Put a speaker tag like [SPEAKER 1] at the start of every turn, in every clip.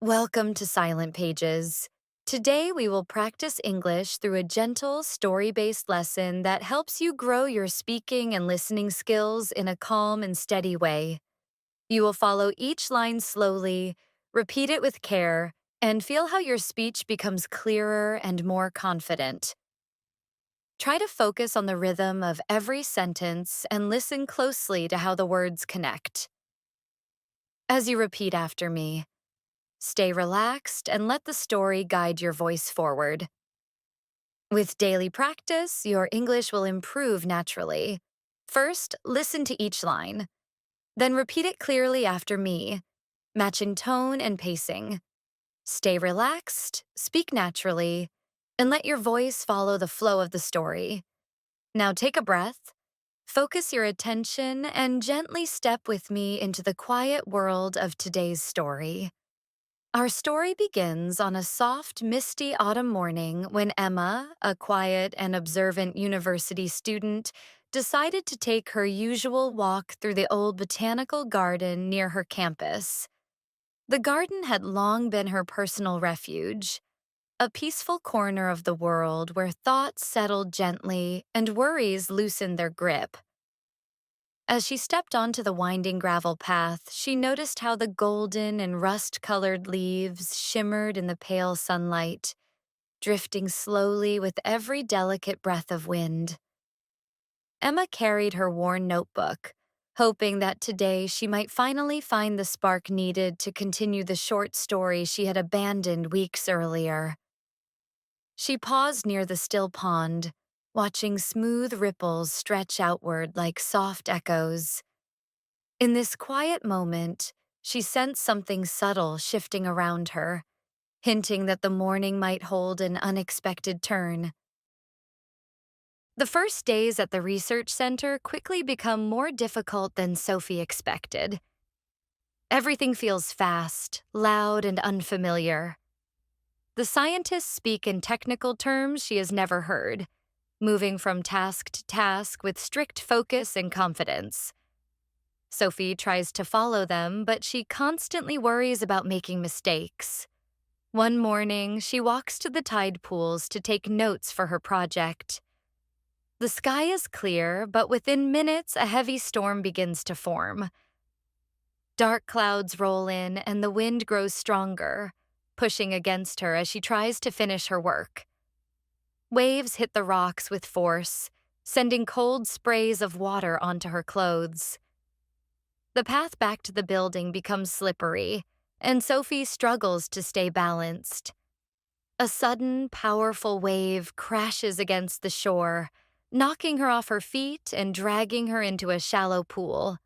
[SPEAKER 1] Welcome to Silent Pages. Today we will practice English through a gentle, story-based lesson that helps you grow your speaking and listening skills in a calm and steady way. You will follow each line slowly, repeat it with care, and feel how your speech becomes clearer and more confident. Try to focus on the rhythm of every sentence and listen closely to how the words connect. As you repeat after me, stay relaxed and let the story guide your voice forward. With daily practice, your English will improve naturally. First, listen to each line. Then repeat it clearly after me, matching tone and pacing. Stay relaxed, speak naturally, and let your voice follow the flow of the story. Now take a breath, focus your attention, and gently step with me into the quiet world of today's story. Our story begins on a soft, misty autumn morning when Emma, a quiet and observant university student, decided to take her usual walk through the old botanical garden near her campus. The garden had long been her personal refuge, a peaceful corner of the world where thoughts settled gently and worries loosened their grip. As she stepped onto the winding gravel path, she noticed how the golden and rust-colored leaves shimmered in the pale sunlight, drifting slowly with every delicate breath of wind. Emma carried her worn notebook, hoping that today she might finally find the spark needed to continue the short story she had abandoned weeks earlier. She paused near the still pond, watching smooth ripples stretch outward like soft echoes. In this quiet moment, she sensed something subtle shifting around her, hinting that the morning might hold an unexpected turn. The first days at the research center quickly become more difficult than Sophie expected. Everything feels fast, loud, and unfamiliar. The scientists speak in technical terms she has never heard, moving from task to task with strict focus and confidence. Sophie tries to follow them, but she constantly worries about making mistakes. One morning, she walks to the tide pools to take notes for her project. The sky is clear, but within minutes, a heavy storm begins to form. Dark clouds roll in, and the wind grows stronger, pushing against her as she tries to finish her work. Waves hit the rocks with force, sending cold sprays of water onto her clothes. The path back to the building becomes slippery, and Sophie struggles to stay balanced. A sudden, powerful wave crashes against the shore, knocking her off her feet and dragging her into a shallow pool.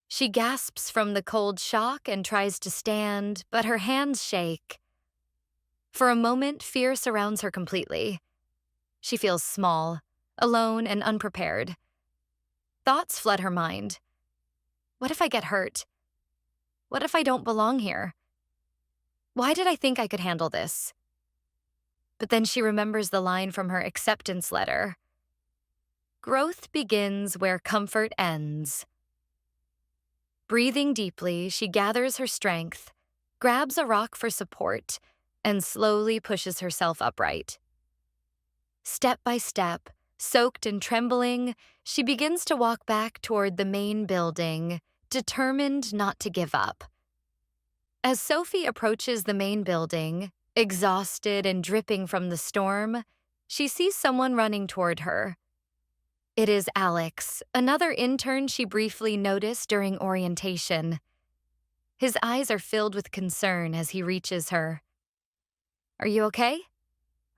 [SPEAKER 1] She gasps from the cold shock and tries to stand, but her hands shake. For a moment, fear surrounds her completely. She feels small, alone, and unprepared. Thoughts flood her mind. What if I get hurt? What if I don't belong here? Why did I think I could handle this? But then she remembers the line from her acceptance letter. Growth begins where comfort ends. Breathing deeply, she gathers her strength, grabs a rock for support, and slowly pushes herself upright. Step by step, soaked and trembling, she begins to walk back toward the main building, determined not to give up. As Sophie approaches the main building, exhausted and dripping from the storm, she sees someone running toward her. It is Alex, another intern she briefly noticed during orientation. His eyes are filled with concern as he reaches her. "Are you okay?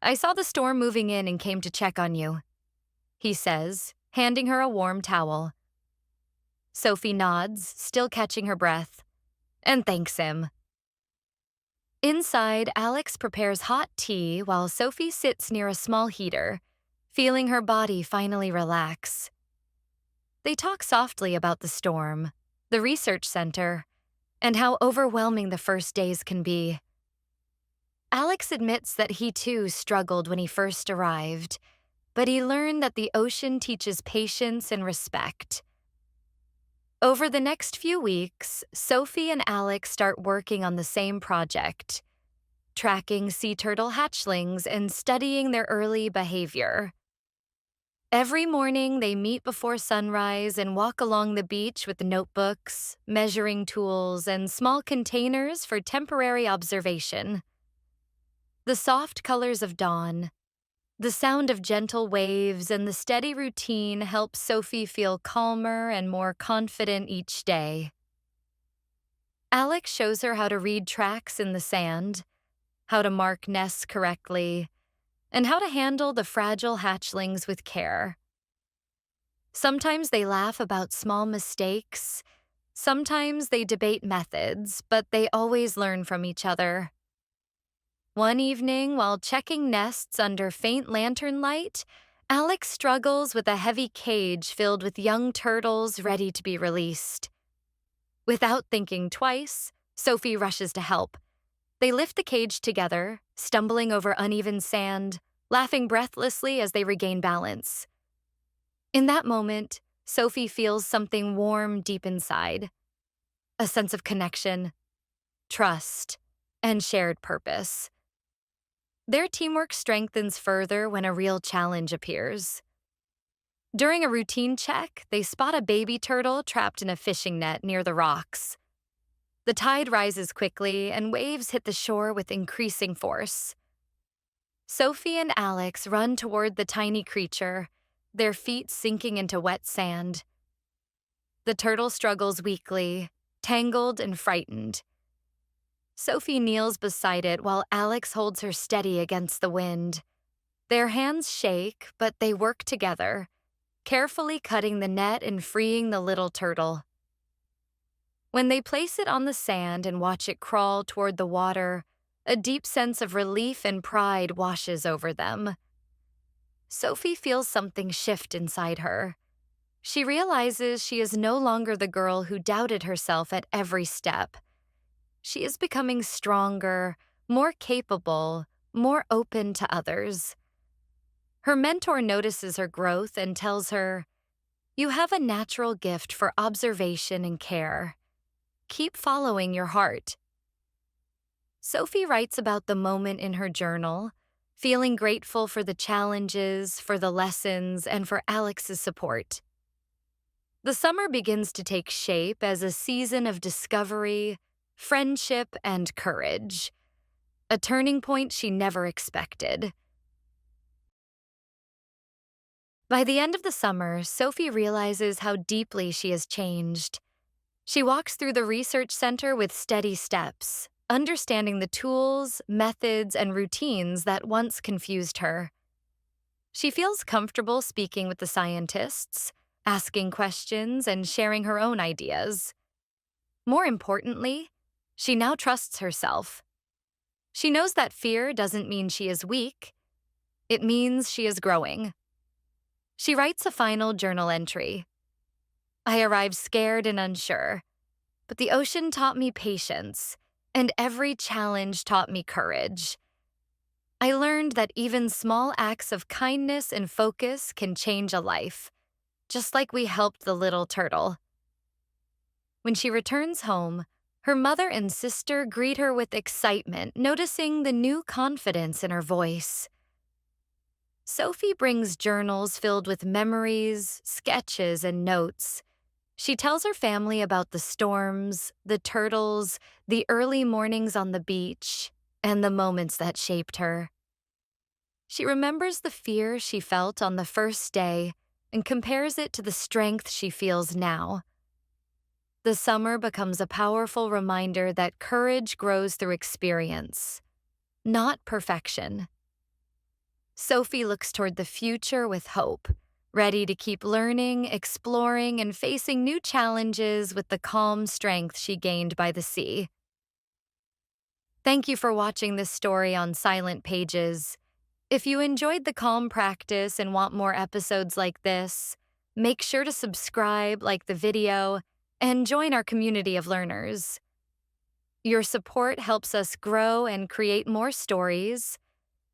[SPEAKER 1] I saw the storm moving in and came to check on you," he says, handing her a warm towel. Sophie nods, still catching her breath, and thanks him. Inside, Alex prepares hot tea while Sophie sits near a small heater, feeling her body finally relax. They talk softly about the storm, the research center, and how overwhelming the first days can be. Alex admits that he too struggled when he first arrived, but he learned that the ocean teaches patience and respect. Over the next few weeks, Sophie and Alex start working on the same project, tracking sea turtle hatchlings and studying their early behavior. Every morning, they meet before sunrise and walk along the beach with notebooks, measuring tools, and small containers for temporary observation. The soft colors of dawn, the sound of gentle waves, and the steady routine help Sophie feel calmer and more confident each day. Alex shows her how to read tracks in the sand, how to mark nests correctly, and how to handle the fragile hatchlings with care. Sometimes they laugh about small mistakes. Sometimes they debate methods, but they always learn from each other. One evening, while checking nests under faint lantern light, Alex struggles with a heavy cage filled with young turtles ready to be released. Without thinking twice, Sophie rushes to help. They lift the cage together, stumbling over uneven sand, laughing breathlessly as they regain balance. In that moment, Sophie feels something warm deep inside, a sense of connection, trust, and shared purpose. Their teamwork strengthens further when a real challenge appears. During a routine check, they spot a baby turtle trapped in a fishing net near the rocks. The tide rises quickly, and waves hit the shore with increasing force. Sophie and Alex run toward the tiny creature, their feet sinking into wet sand. The turtle struggles weakly, tangled and frightened. Sophie kneels beside it while Alex holds her steady against the wind. Their hands shake, but they work together, carefully cutting the net and freeing the little turtle. When they place it on the sand and watch it crawl toward the water, a deep sense of relief and pride washes over them. Sophie feels something shift inside her. She realizes she is no longer the girl who doubted herself at every step. She is becoming stronger, more capable, more open to others. Her mentor notices her growth and tells her, "You have a natural gift for observation and care. Keep following your heart." Sophie writes about the moment in her journal, feeling grateful for the challenges, for the lessons, and for Alex's support. The summer begins to take shape as a season of discovery, friendship, and courage, a turning point she never expected. By the end of the summer, Sophie realizes how deeply she has changed. She walks through the research center with steady steps, understanding the tools, methods, and routines that once confused her. She feels comfortable speaking with the scientists, asking questions, and sharing her own ideas. More importantly, she now trusts herself. She knows that fear doesn't mean she is weak. It means she is growing. She writes a final journal entry. "I arrived scared and unsure, but the ocean taught me patience, and every challenge taught me courage. I learned that even small acts of kindness and focus can change a life, just like we helped the little turtle." When she returns home, her mother and sister greet her with excitement, noticing the new confidence in her voice. Sophie brings journals filled with memories, sketches, and notes. She tells her family about the storms, the turtles, the early mornings on the beach, and the moments that shaped her. She remembers the fear she felt on the first day and compares it to the strength she feels now. The summer becomes a powerful reminder that courage grows through experience, not perfection. Sophie looks toward the future with hope, ready to keep learning, exploring, and facing new challenges with the calm strength she gained by the sea. Thank you for watching this story on Silent Pages. If you enjoyed the calm practice and want more episodes like this, make sure to subscribe, like the video, and join our community of learners. Your support helps us grow and create more stories.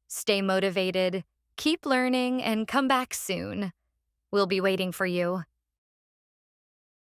[SPEAKER 1] Stay motivated, keep learning, and come back soon. We'll be waiting for you.